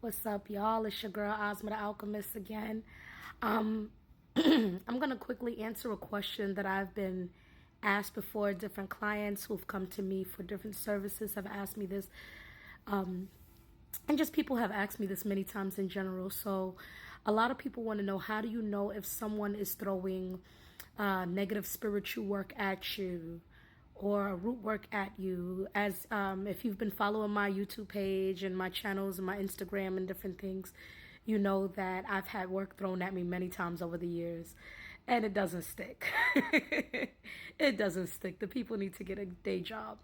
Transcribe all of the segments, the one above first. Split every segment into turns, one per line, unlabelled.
What's up, y'all? It's your girl Ozma the Alchemist again. Um, I'm gonna quickly answer a question that I've been asked before. Different clients who've come to me for different services have asked me this, and just people have asked me this many times in general. So, a lot of people want to know, how do you know if someone is throwing negative spiritual work at you or root work at you? As if you've been following my YouTube page and my channels and my Instagram and different things, you know that I've had work thrown at me many times over the years, and it doesn't stick. It doesn't stick. The people need to get a day job.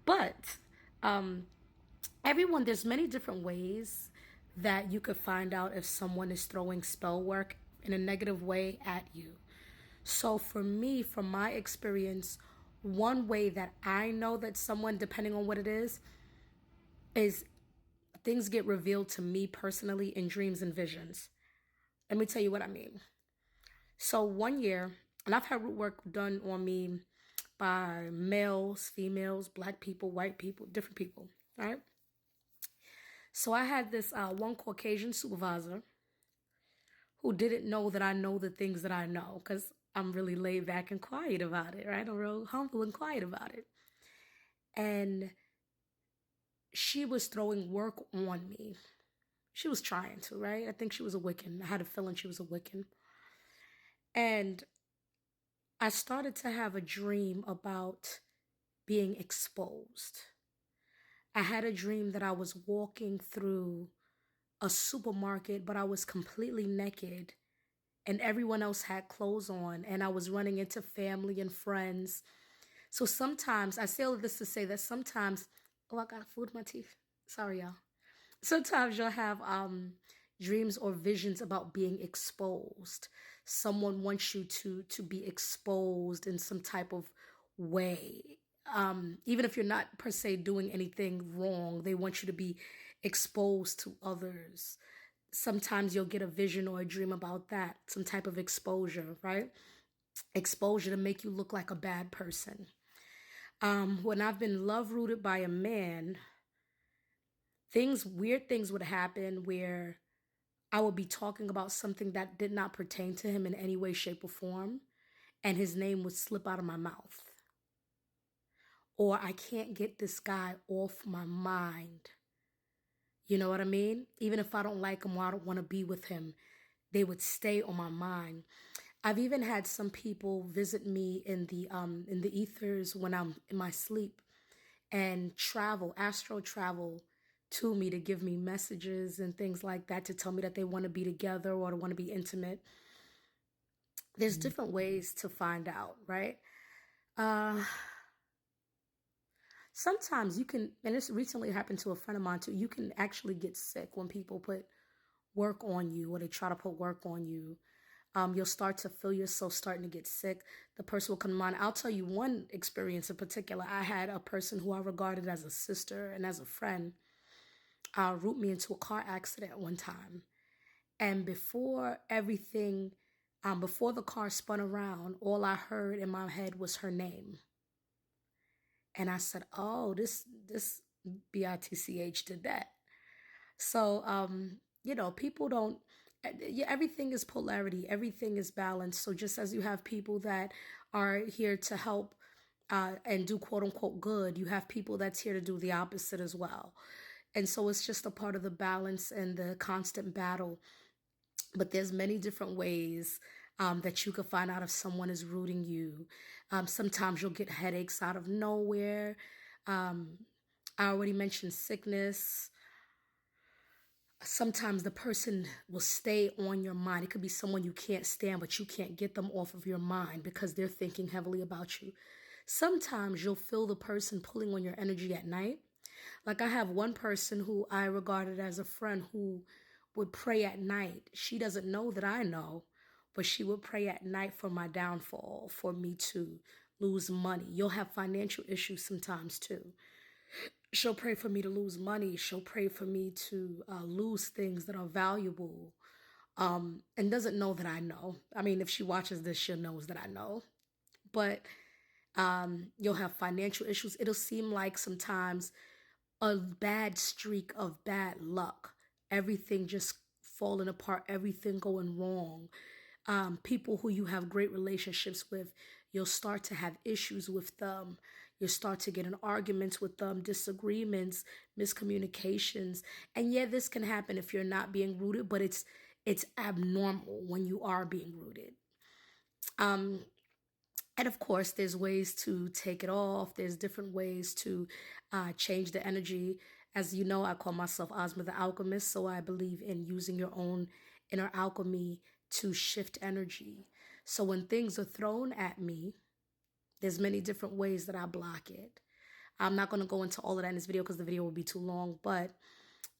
But everyone, there's many different ways that you could find out if someone is throwing spell work in a negative way at you. So for me, from my experience, one way that I know that someone, depending on what it is things get revealed to me personally in dreams and visions. Let me tell you what I mean. So one year, and I've had root work done on me by males, females, black people, white people, different people, all right? So I had this one Caucasian supervisor who didn't know that I know the things that I know, because I'm really laid back and quiet about it, right? I'm real humble and quiet about it. And she was throwing work on me. She was trying to, right? I think she was a Wiccan. I had a feeling she was a Wiccan. And I started to have a dream about being exposed. I had a dream that I was walking through a supermarket, but I was completely naked and everyone else had clothes on, and I was running into family and friends. So sometimes, I say all of this to say that sometimes, oh, I got food in my teeth. Sorry, y'all. Sometimes you'll have dreams or visions about being exposed. Someone wants you to be exposed in some type of way. Even if you're not per se doing anything wrong, they want you to be exposed to others. Sometimes you'll get a vision or a dream about that, some type of exposure, right? Exposure to make you look like a bad person. When I've been love rooted by a man, weird things would happen where I would be talking about something that did not pertain to him in any way, shape, or form, and his name would slip out of my mouth. Or I can't get this guy off my mind. You know what I mean? Even if I don't like him or I don't want to be with him, they would stay on my mind. I've even had some people visit me in the ethers when I'm in my sleep and astral travel to me to give me messages and things like that, to tell me that they want to be together or to want to be intimate. There's different ways to find out, right? Uh, Sometimes you can, and this recently happened to a friend of mine too, you can actually get sick when people put work on you or they try to put work on you. You'll start to feel yourself starting to get sick. The person will come to mind. I'll tell you one experience in particular. I had a person who I regarded as a sister and as a friend root me into a car accident one time. And before the car spun around, all I heard in my head was her name. And I said, oh, this BITCH did that. So, people don't, yeah, everything is polarity, everything is balance. So just as you have people that are here to help and do quote unquote good, you have people that's here to do the opposite as well. And so it's just a part of the balance and the constant battle. But there's many different ways that you can find out if someone is rooting you. Sometimes you'll get headaches out of nowhere. I already mentioned sickness. Sometimes the person will stay on your mind. It could be someone you can't stand, but you can't get them off of your mind because they're thinking heavily about you. Sometimes you'll feel the person pulling on your energy at night. Like I have one person who I regarded as a friend who would pray at night. She doesn't know that I know, but she would pray at night for my downfall, for me to lose money. You'll have financial issues sometimes too. She'll pray for me to lose money. She'll pray for me to lose things that are valuable, and doesn't know that I know. I mean, if she watches this, she knows that I know. But you'll have financial issues. It'll seem like sometimes a bad streak of bad luck. everything just falling apart, everything going wrong. People who you have great relationships with, you'll start to have issues with them. You'll start to get in arguments with them, disagreements, miscommunications. And yeah, this can happen if you're not being rooted, but it's abnormal when you are being rooted. And of course, there's ways to take it off. There's different ways to change the energy. As you know, I call myself Ozma the Alchemist, so I believe in using your own inner alchemy to shift energy. So when things are thrown at me, there's many different ways that I block it. I'm not going to go into all of that in this video because the video will be too long, but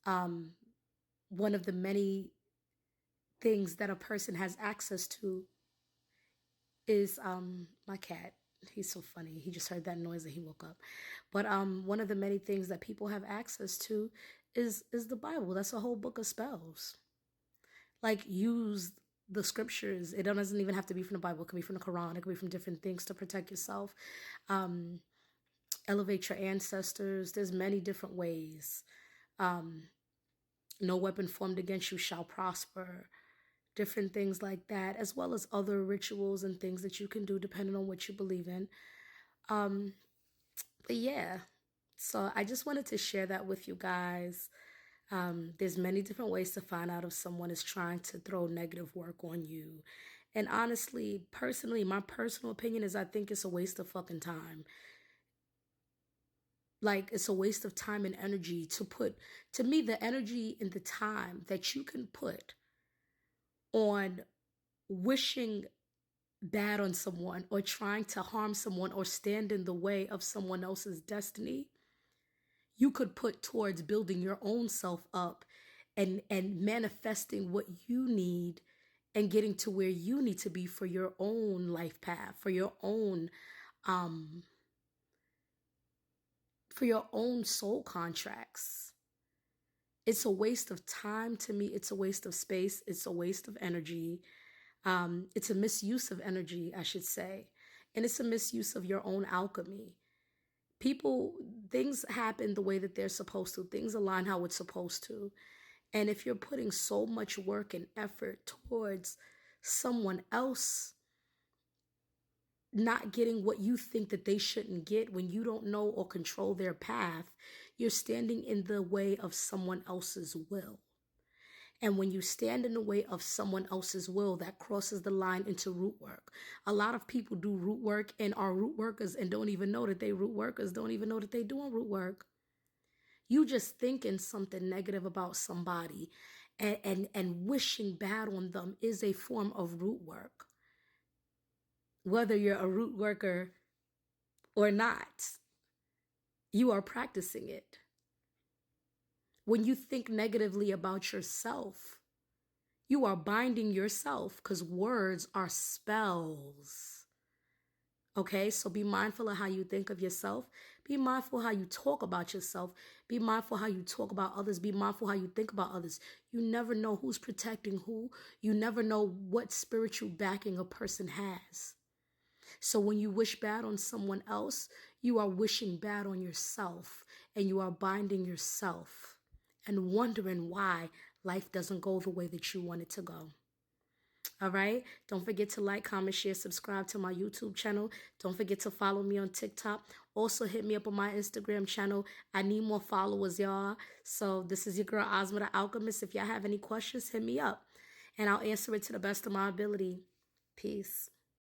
one of the many things that a person has access to is my cat. He's so funny. He just heard that noise and he woke up. But one of the many things that people have access to is the Bible. That's a whole book of spells. Like, use the scriptures. It doesn't even have to be from the Bible. It could be from the Quran. It could be from different things to protect yourself. Elevate your ancestors. There's many different ways. No weapon formed against you shall prosper. Different things like that, as well as other rituals and things that you can do depending on what you believe in. But yeah, so I just wanted to share that with you guys. There's many different ways to find out if someone is trying to throw negative work on you. And honestly, personally, my personal opinion is I think it's a waste of fucking time. Like, it's a waste of time and energy to put, to me, the energy and the time that you can put on wishing bad on someone or trying to harm someone or stand in the way of someone else's destiny, you could put towards building your own self up and manifesting what you need and getting to where you need to be for your own life path, for your own soul contracts. It's a waste of time to me. It's a waste of space. It's a waste of energy. It's a misuse of energy, I should say. And it's a misuse of your own alchemy. Things happen the way that they're supposed to. Things align how it's supposed to. And if you're putting so much work and effort towards someone else not getting what you think that they shouldn't get when you don't know or control their path, you're standing in the way of someone else's will. And when you stand in the way of someone else's will, that crosses the line into root work. A lot of people do root work and are root workers and don't even know that they root workers, don't even know that they doing root work. You just thinking something negative about somebody and wishing bad on them is a form of root work. Whether you're a root worker or not, you are practicing it. When you think negatively about yourself, you are binding yourself because words are spells. Okay, so be mindful of how you think of yourself. Be mindful how you talk about yourself. Be mindful how you talk about others. Be mindful how you think about others. You never know who's protecting who. You never know what spiritual backing a person has. So when you wish bad on someone else, you are wishing bad on yourself and you are binding yourself and wondering why life doesn't go the way that you want it to go. All right. Don't forget to like, comment, share, subscribe to my YouTube channel. Don't forget to follow me on TikTok. Also hit me up on my Instagram channel. I need more followers, y'all. So this is your girl, Ozma the Alchemist. If y'all have any questions, hit me up and I'll answer it to the best of my ability. Peace.